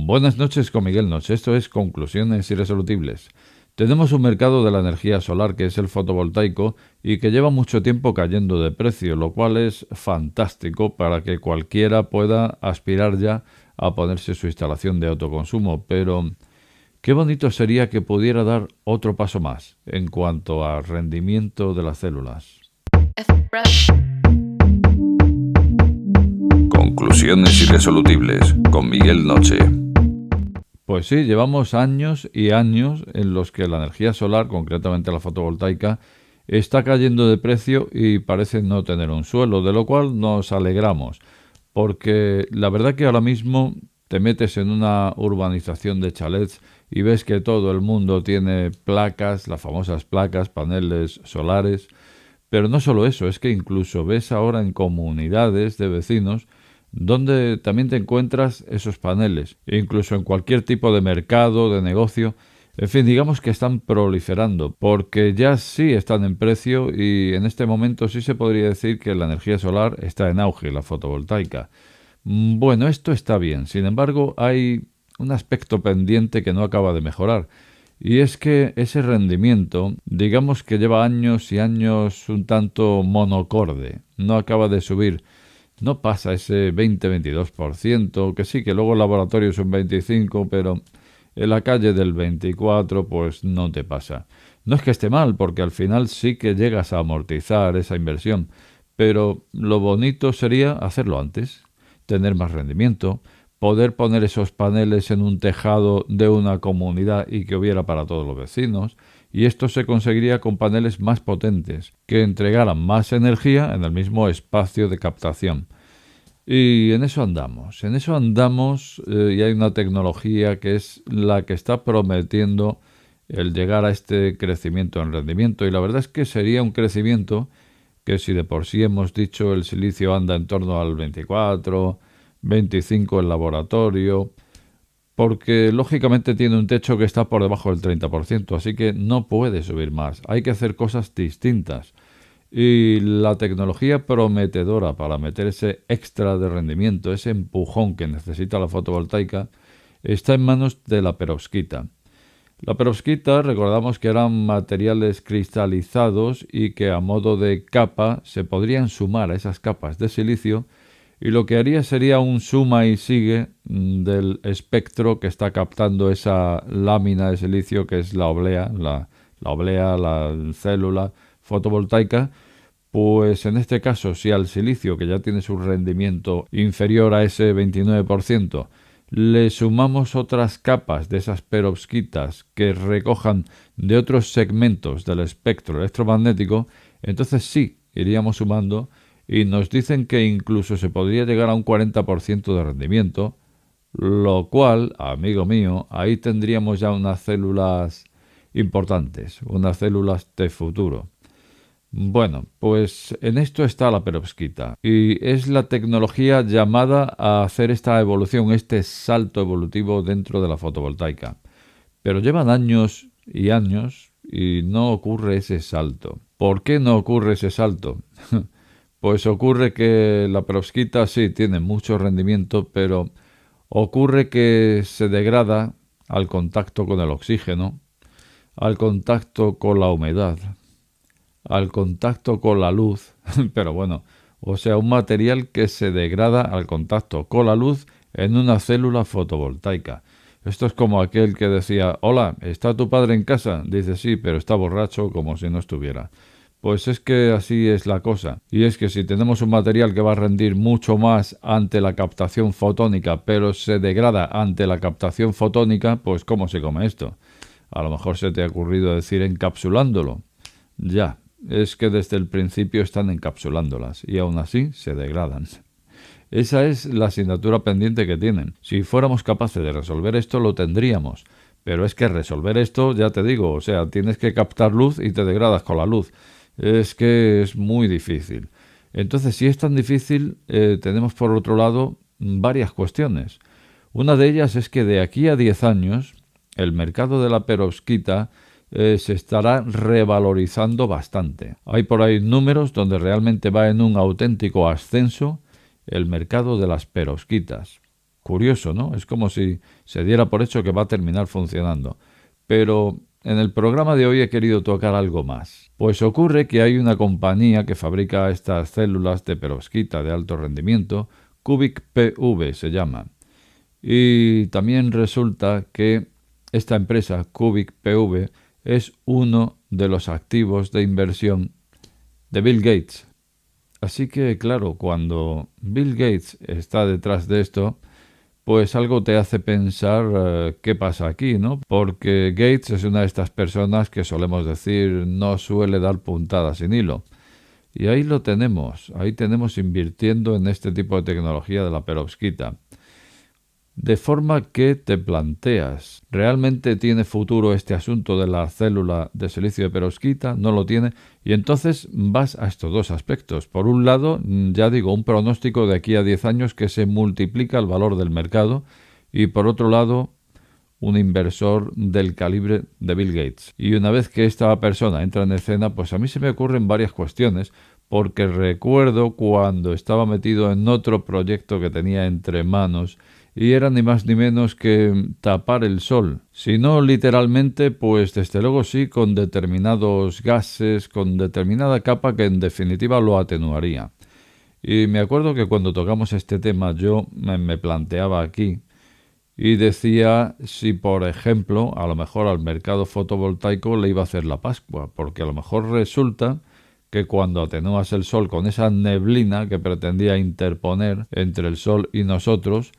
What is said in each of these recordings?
Buenas noches con Miguel Noche. Esto es Conclusiones Irresolubles. Tenemos un mercado de la energía solar que es el fotovoltaico y que lleva mucho tiempo cayendo de precio, lo cual es fantástico para que cualquiera pueda aspirar ya a ponerse su instalación de autoconsumo. Pero qué bonito sería que pudiera dar otro paso más en cuanto a rendimiento de las células. Conclusiones Irresolubles con Miguel Noche. Pues sí, llevamos años y años en los que la energía solar, concretamente la fotovoltaica, está cayendo de precio y parece no tener un suelo, de lo cual nos alegramos, porque la verdad que ahora mismo te metes en una urbanización de chalets y ves que todo el mundo tiene placas, las famosas placas, paneles solares, pero no solo eso, es que incluso ves ahora en comunidades de vecinos donde también te encuentras esos paneles, incluso en cualquier tipo de mercado, de negocio. En fin, digamos que están proliferando, porque ya sí están en precio y en este momento sí se podría decir que la energía solar está en auge, la fotovoltaica. Bueno, esto está bien, sin embargo hay un aspecto pendiente que no acaba de mejorar. Y es que ese rendimiento, digamos que lleva años y años un tanto monocorde, no acaba de subir. No pasa ese 20-22%, que sí, que luego el laboratorio es un 25%, pero en la calle del 24% pues no te pasa. No es que esté mal, porque al final sí que llegas a amortizar esa inversión, pero lo bonito sería hacerlo antes, tener más rendimiento, poder poner esos paneles en un tejado de una comunidad y que hubiera para todos los vecinos, y esto se conseguiría con paneles más potentes, que entregaran más energía en el mismo espacio de captación. Y en eso andamos y hay una tecnología que es la que está prometiendo el llegar a este crecimiento en rendimiento, y la verdad es que sería un crecimiento que si de por sí hemos dicho el silicio anda en torno al 24, 25 en laboratorio, porque lógicamente tiene un techo que está por debajo del 30%, así que no puede subir más. Hay que hacer cosas distintas. Y la tecnología prometedora para meter ese extra de rendimiento, ese empujón que necesita la fotovoltaica, está en manos de la perovskita. La perovskita, recordamos que eran materiales cristalizados y que a modo de capa se podrían sumar a esas capas de silicio, y lo que haría sería un suma y sigue del espectro que está captando esa lámina de silicio que es la oblea, la célula fotovoltaica. Pues en este caso, si al silicio, que ya tiene su rendimiento inferior a ese 29%, le sumamos otras capas de esas perovskitas que recojan de otros segmentos del espectro electromagnético, entonces sí, iríamos sumando, y nos dicen que incluso se podría llegar a un 40% de rendimiento, lo cual, amigo mío, ahí tendríamos ya unas células importantes, unas células de futuro. Bueno, pues en esto está la perovskita y es la tecnología llamada a hacer esta evolución, este salto evolutivo dentro de la fotovoltaica. Pero llevan años y años y no ocurre ese salto. ¿Por qué no ocurre ese salto? Pues ocurre que la perovskita sí tiene mucho rendimiento, pero ocurre que se degrada al contacto con el oxígeno, al contacto con la humedad, al contacto con la luz, pero bueno, o sea, un material que se degrada al contacto con la luz en una célula fotovoltaica. Esto es como aquel que decía, hola, ¿está tu padre en casa? Dice, sí, pero está borracho como si no estuviera. Pues es que así es la cosa. Y es que si tenemos un material que va a rendir mucho más ante la captación fotónica, pero se degrada ante la captación fotónica, pues ¿cómo se come esto? A lo mejor se te ha ocurrido decir encapsulándolo. Ya, es que desde el principio están encapsulándolas y aún así se degradan. Esa es la asignatura pendiente que tienen. Si fuéramos capaces de resolver esto, lo tendríamos. Pero es que resolver esto, ya te digo, o sea, tienes que captar luz y te degradas con la luz. Es que es muy difícil. Entonces, si es tan difícil, tenemos por otro lado varias cuestiones. Una de ellas es que de aquí a 10 años, el mercado de la perovskita se estará revalorizando bastante. Hay por ahí números donde realmente va en un auténtico ascenso el mercado de las perovskitas. Curioso, ¿no? Es como si se diera por hecho que va a terminar funcionando. Pero en el programa de hoy he querido tocar algo más. Pues ocurre que hay una compañía que fabrica estas células de perovskita de alto rendimiento, Cubic PV se llama. Y también resulta que esta empresa, Cubic PV, es uno de los activos de inversión de Bill Gates. Así que, claro, cuando Bill Gates está detrás de esto, pues algo te hace pensar qué pasa aquí, ¿no? Porque Gates es una de estas personas que solemos decir no suele dar puntadas sin hilo. Y ahí tenemos invirtiendo en este tipo de tecnología de la perovskita. De forma que te planteas, ¿realmente tiene futuro este asunto de la célula de silicio de perovskita? No lo tiene. Y entonces vas a estos dos aspectos. Por un lado, ya digo, un pronóstico de aquí a 10 años que se multiplica el valor del mercado. Y por otro lado, un inversor del calibre de Bill Gates. Y una vez que esta persona entra en escena, pues a mí se me ocurren varias cuestiones, porque recuerdo cuando estaba metido en otro proyecto que tenía entre manos, y era ni más ni menos que tapar el sol. Si no literalmente, pues desde luego sí con determinados gases, con determinada capa que en definitiva lo atenuaría. Y me acuerdo que cuando tocamos este tema yo me planteaba aquí y decía si, por ejemplo, a lo mejor al mercado fotovoltaico le iba a hacer la Pascua, porque a lo mejor resulta que cuando atenúas el sol con esa neblina que pretendía interponer entre el sol y nosotros,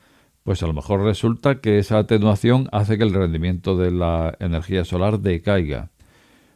pues a lo mejor resulta que esa atenuación hace que el rendimiento de la energía solar decaiga.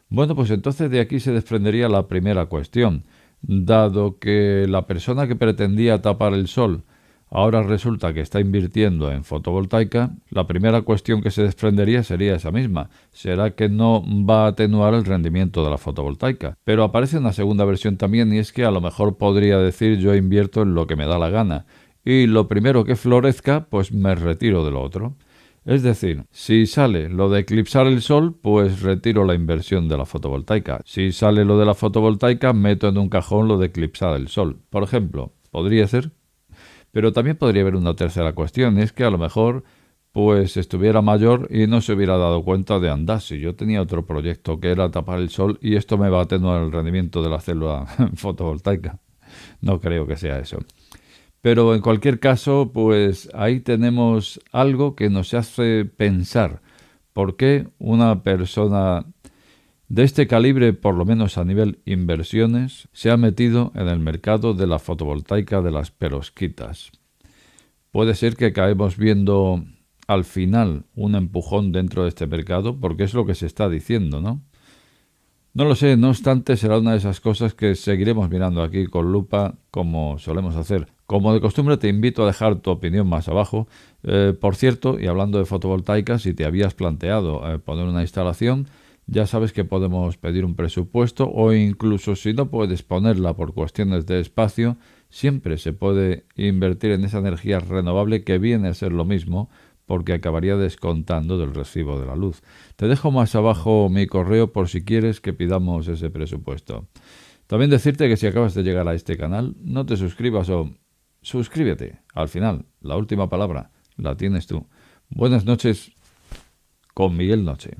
Bueno, pues entonces de aquí se desprendería la primera cuestión. Dado que la persona que pretendía tapar el sol ahora resulta que está invirtiendo en fotovoltaica, la primera cuestión que se desprendería sería esa misma. ¿Será que no va a atenuar el rendimiento de la fotovoltaica? Pero aparece una segunda versión también y es que a lo mejor podría decir yo invierto en lo que me da la gana y lo primero que florezca pues me retiro de lo otro. Es decir, si sale lo de eclipsar el sol, pues retiro la inversión de la fotovoltaica. Si sale lo de la fotovoltaica, meto en un cajón lo de eclipsar el sol. Por ejemplo, podría ser. Pero también podría haber una tercera cuestión, es que a lo mejor pues estuviera mayor y no se hubiera dado cuenta de andar. Si yo tenía otro proyecto que era tapar el sol y esto me va a atenuar el rendimiento de la célula fotovoltaica. No creo que sea eso. Pero en cualquier caso, pues ahí tenemos algo que nos hace pensar por qué una persona de este calibre, por lo menos a nivel inversiones, se ha metido en el mercado de la fotovoltaica de las perovskitas. Puede ser que acabemos viendo al final un empujón dentro de este mercado, porque es lo que se está diciendo, ¿no? No lo sé, no obstante, será una de esas cosas que seguiremos mirando aquí con lupa, como solemos hacer. Como de costumbre, te invito a dejar tu opinión más abajo. Por cierto, y hablando de fotovoltaica, si te habías planteado poner una instalación, ya sabes que podemos pedir un presupuesto o incluso si no puedes ponerla por cuestiones de espacio, siempre se puede invertir en esa energía renovable que viene a ser lo mismo, porque acabaría descontando del recibo de la luz. Te dejo más abajo mi correo por si quieres que pidamos ese presupuesto. También decirte que si acabas de llegar a este canal, no te suscribas o suscríbete. Al final, la última palabra la tienes tú. Buenas noches con Miguel Noche.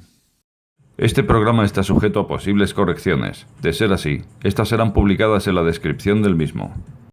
Este programa está sujeto a posibles correcciones. De ser así, estas serán publicadas en la descripción del mismo.